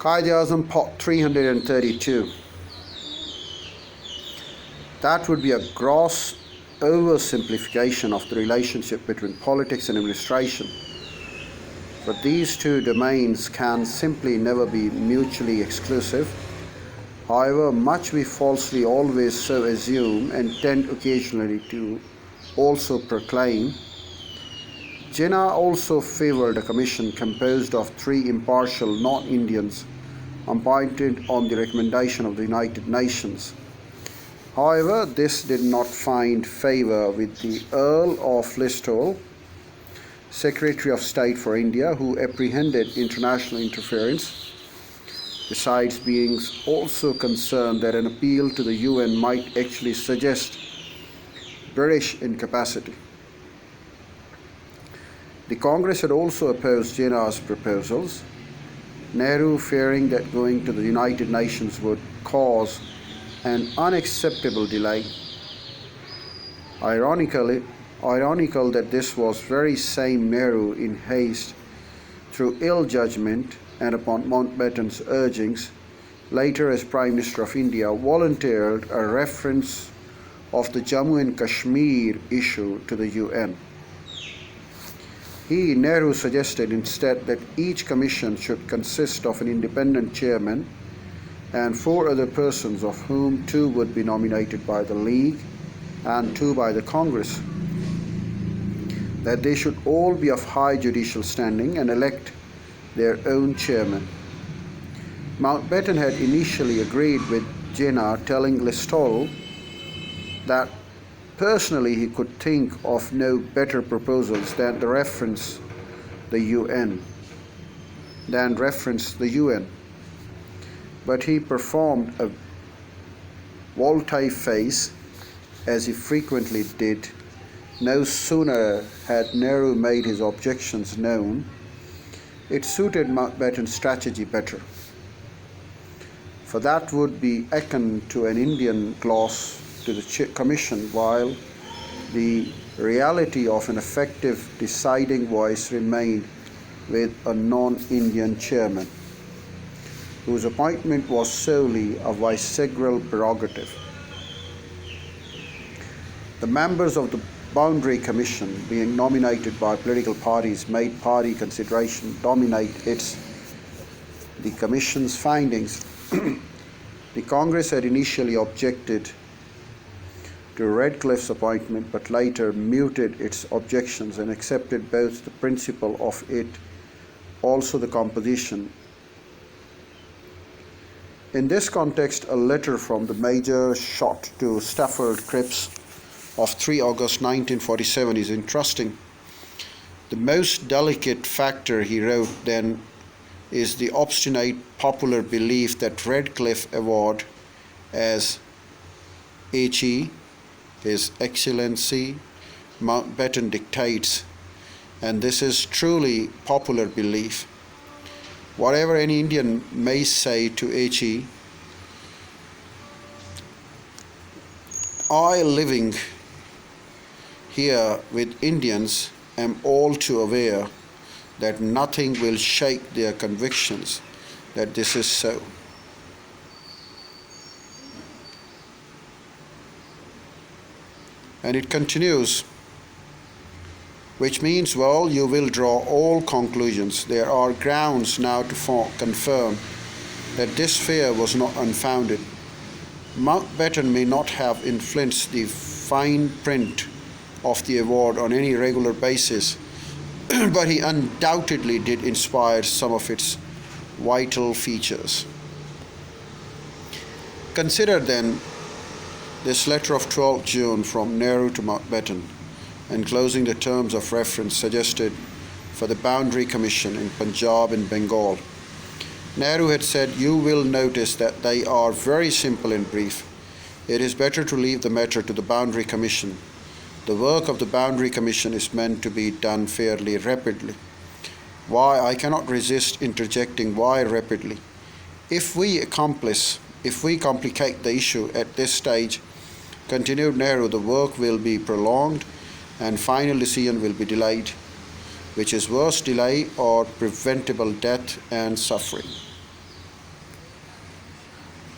Quaid Azam Pot 332. That would be a gross oversimplification of the relationship between politics and administration. But these two domains can simply never be mutually exclusive. However much we falsely always so assume and tend occasionally to also proclaim, Jinnah also favored a commission composed of 3 impartial non-Indians appointed on the recommendation of the United Nations. However, this did not find favor with the Earl of Listowel, Secretary of State for India, who apprehended international interference, besides being also concerned that an appeal to the UN might actually suggest British incapacity. The Congress had also opposed Jinnah's proposals, Nehru fearing that going to the United Nations would cause an unacceptable delay. Ironical that this was very same Nehru in haste, through ill judgment and upon Mountbatten's urgings, later as Prime Minister of India, volunteered a reference of the Jammu and Kashmir issue to the UN. Nehru suggested instead that each commission should consist of an independent chairman and 4 other persons, of whom 2 would be nominated by the League and 2 by the Congress, that they should all be of high judicial standing and elect their own chairman. Mountbatten had initially agreed with Jinnah, telling Listowel that personally he could think of no better proposals than reference the UN. But he performed a volte-face, as he frequently did. No sooner had Nehru made his objections known, it suited Mountbatten's strategy better, for that would be akin to an Indian gloss to the commission, while the reality of an effective deciding voice remained with a non-Indian chairman, whose appointment was solely a viceregal prerogative. The members of the Boundary Commission, being nominated by political parties, made party consideration dominate the Commission's findings. The Congress had initially objected to Redcliffe's appointment, but later muted its objections and accepted both the principle of it, also the composition. In this context, a letter from the Major Shot to Stafford Cripps of 3 August 1947 is interesting. The most delicate factor, he wrote then, is the obstinate popular belief that Redcliffe award as H.E., His Excellency Mountbatten dictates, and this is truly popular belief. Whatever any Indian may say to H.E., I, living here with Indians, am all too aware that nothing will shake their convictions that this is so. And it continues, which means, well, you will draw all conclusions. There are grounds now to confirm that this fear was not unfounded. Mountbatten may not have influenced the fine print of the award on any regular basis, but he undoubtedly did inspire some of its vital features. Consider then this letter of 12 June from Nehru to Mountbatten, enclosing the terms of reference suggested for the Boundary Commission in Punjab and Bengal. Nehru had said, "You will notice that they are very simple and brief. It is better to leave the matter to the Boundary Commission. The work of the Boundary Commission is meant to be done fairly rapidly." Why, I cannot resist interjecting, why rapidly? If we complicate the issue at this stage, continued Nehru, the work will be prolonged and final decision will be delayed, which is worse, delay or preventable death and suffering.